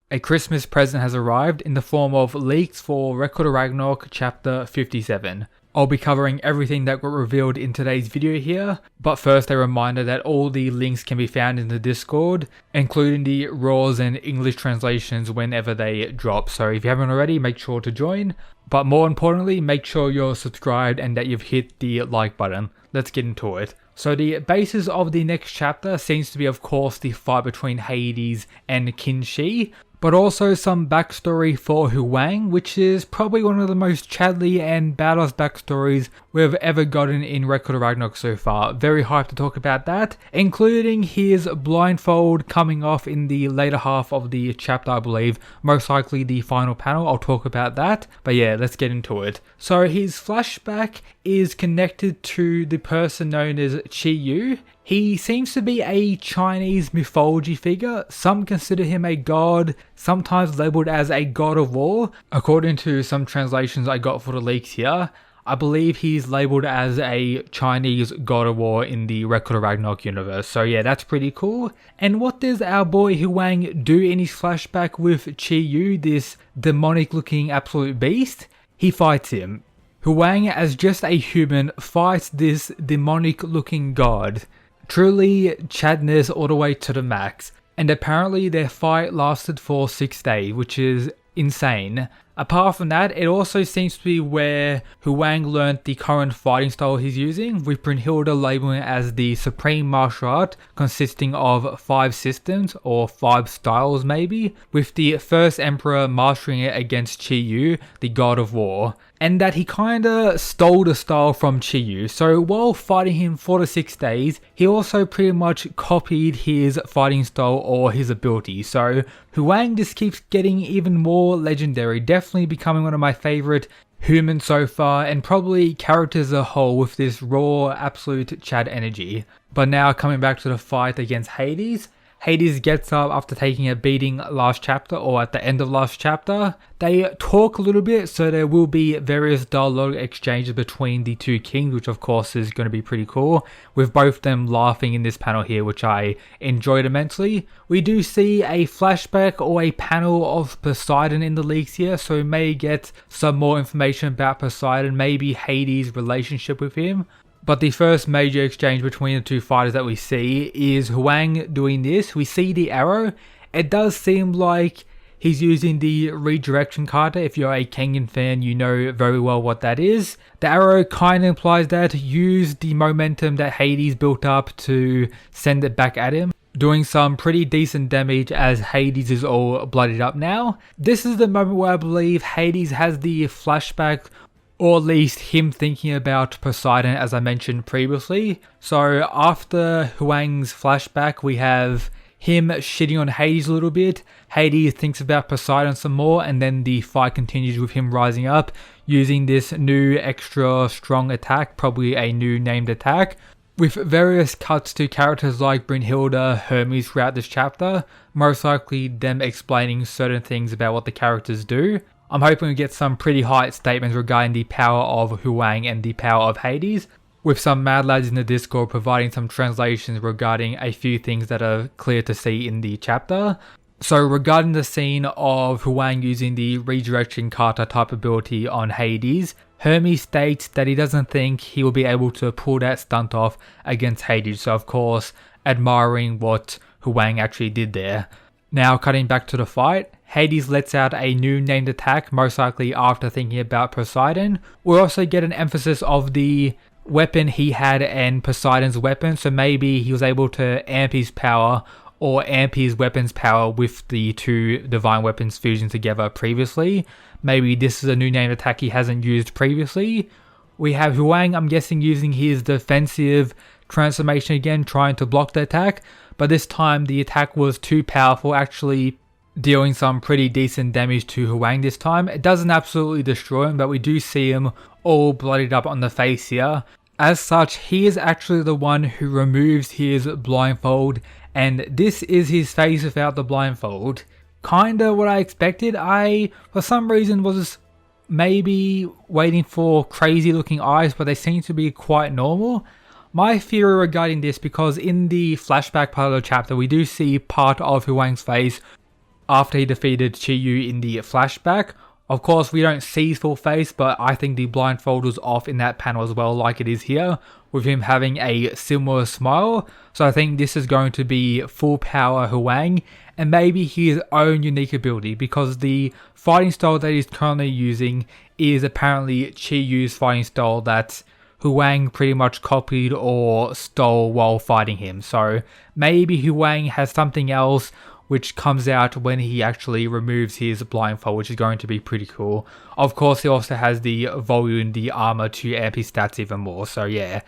A Christmas present has arrived in the form of leaks for Record of Ragnarok chapter 57. I'll be covering everything that got revealed in today's video here, but first a reminder that all the links can be found in the Discord, including the raws and English translations whenever they drop, so if you haven't already, make sure to join. But more importantly, make sure you're subscribed and that you've hit the like button. Let's get into it. So the basis of the next chapter seems to be, of course, the fight between Hades and Qin Shi, but also some backstory for Huang, which is probably one of the most Chadley and badass backstories we've ever gotten in Record of Ragnarok so far. Very hyped to talk about that, including his blindfold coming off in the later half of the chapter, I believe, most likely the final panel. I'll talk about that, but yeah, let's get into it. So his flashback is connected to the person known as Qi Yu. He seems to be a Chinese mythology figure. Some consider him a god, sometimes labeled as a god of war. According to some translations I got for the leaks here, I believe he's labeled as a Chinese god of war in the Record of Ragnarok universe. So yeah, that's pretty cool. And what does our boy Huang do in his flashback with Qi Yu, this demonic looking absolute beast? He fights him. Huang, as just a human, fights this demonic looking god. Truly Chadness all the way to the max, and apparently their fight lasted for 6 days, which is insane. Apart from that, it also seems to be where Huang learnt the current fighting style he's using, with Brynhilde labeling it as the supreme martial art consisting of 5 systems, or 5 styles maybe, with the first emperor mastering it against Qi Yu, the god of war. And that he kinda stole the style from Qi Yu. So while fighting him for the 6 days, he also pretty much copied his fighting style or his ability. So Huang just keeps getting even more legendary, definitely becoming one of my favorite humans so far, and probably characters as a whole with this raw, absolute Chad energy. But now coming back to the fight against Hades. Hades gets up after taking a beating last chapter, or at the end of last chapter. They talk a little bit, so there will be various dialogue exchanges between the two kings, which of course is going to be pretty cool, with both them laughing in this panel here, which I enjoyed immensely. We do see a flashback or a panel of Poseidon in the leaks here, so we may get some more information about Poseidon, maybe Hades' relationship with him. But the first major exchange between the two fighters that we see is Huang doing this. We see the arrow. It does seem like he's using the redirection kata. If you're a Kengan fan, you know very well what that is. The arrow kind of implies that use the momentum that Hades built up to send it back at him, doing some pretty decent damage as Hades is all bloodied up now. This is the moment where I believe Hades has the flashback, or at least him thinking about Poseidon, as I mentioned previously. So after Huang's flashback, we have him shitting on Hades a little bit. Hades thinks about Poseidon some more, and then the fight continues with him rising up, using this new extra strong attack, probably a new named attack, with various cuts to characters like Brynhilde, Hermes throughout this chapter, most likely them explaining certain things about what the characters do. I'm hoping we get some pretty hype statements regarding the power of Huang and the power of Hades, with some mad lads in the Discord providing some translations regarding a few things that are clear to see in the chapter. So regarding the scene of Huang using the redirection kata type ability on Hades, Hermes states that he doesn't think he will be able to pull that stunt off against Hades, so of course admiring what Huang actually did there. Now cutting back to the fight, Hades lets out a new named attack, most likely after thinking about Poseidon. We also get an emphasis of the weapon he had and Poseidon's weapon, so maybe he was able to amp his power or amp his weapon's power with the two divine weapons fusing together previously. Maybe this is a new named attack he hasn't used previously. We have Huang, I'm guessing, using his defensive transformation again, trying to block the attack, but this time the attack was too powerful, actually dealing some pretty decent damage to Huang this time. It doesn't absolutely destroy him, but we do see him all bloodied up on the face here. As such, he is actually the one who removes his blindfold, and this is his face without the blindfold. Kinda what I expected. I, for some reason, was maybe waiting for crazy looking eyes, but they seem to be quite normal. My theory regarding this, because in the flashback part of the chapter, we do see part of Huang's face after he defeated Chi-Yu in the flashback. Of course, we don't see his full face, but I think the blindfold was off in that panel as well, like it is here, with him having a similar smile. So I think this is going to be full power Huang, and maybe his own unique ability, because the fighting style that he's currently using is apparently Chi-Yu's fighting style that Huang pretty much copied or stole while fighting him. So maybe Huang has something else which comes out when he actually removes his blindfold, which is going to be pretty cool. Of course, he also has the volume, the armor to amp his stats even more, so yeah.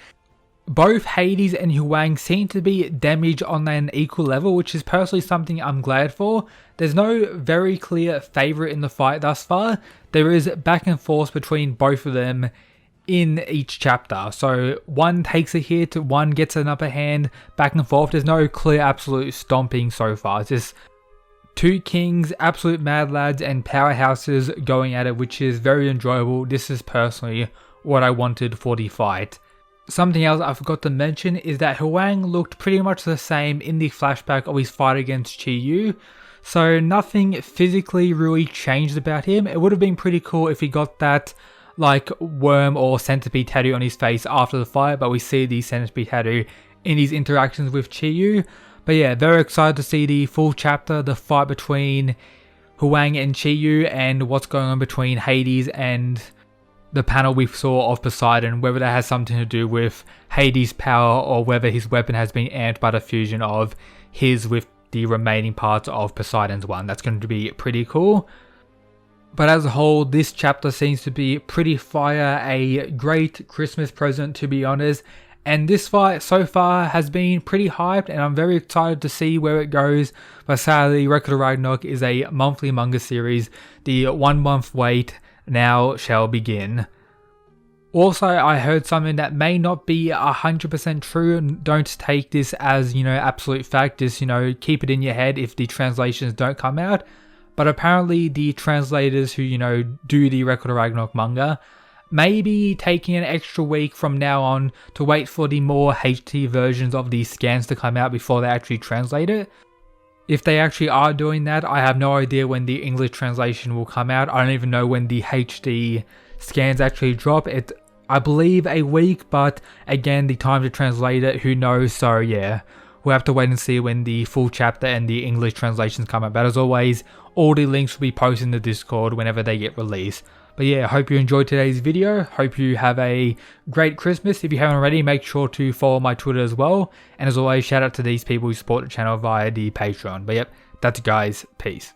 Both Hades and Huang seem to be damaged on an equal level, which is personally something I'm glad for. There's no very clear favourite in the fight thus far. There is back and forth between both of them in each chapter. So one takes a hit, one gets an upper hand, back and forth. There's no clear absolute stomping so far. It's just two kings, absolute mad lads and powerhouses going at it, which is very enjoyable. This is personally what I wanted for the fight. Something else I forgot to mention is that Huang looked pretty much the same in the flashback of his fight against Chi-Yu. So nothing physically really changed about him. It would have been pretty cool if he got that like worm or centipede tattoo on his face after the fight, but we see the centipede tattoo in his interactions with Chi-Yu. But yeah, very excited to see the full chapter, the fight between Huang and Chi-Yu, and what's going on between Hades and the panel we saw of Poseidon, whether that has something to do with Hades' power or whether his weapon has been amped by the fusion of his with the remaining parts of Poseidon's one. That's going to be pretty cool. But as a whole, this chapter seems to be pretty fire, a great Christmas present to be honest. And this fight so far has been pretty hyped, and I'm very excited to see where it goes. But sadly, Record of Ragnarok is a monthly manga series. The 1 month wait now shall begin. Also, I heard something that may not be 100% true, and don't take this as, absolute fact. Just, keep it in your head if the translations don't come out. But apparently the translators who, do the Record of Ragnarok manga may be taking an extra week from now on to wait for the more HD versions of these scans to come out before they actually translate it. If they actually are doing that, I have no idea when the English translation will come out. I don't even know when the HD scans actually drop. It, I believe, a week, but again, the time to translate it, who knows? So yeah, we'll have to wait and see when the full chapter and the English translations come out. But as always, all the links will be posted in the Discord whenever they get released. But yeah, I hope you enjoyed today's video. Hope you have a great Christmas. If you haven't already, make sure to follow my Twitter as well. And as always, shout out to these people who support the channel via the Patreon. But yep, that's it guys. Peace.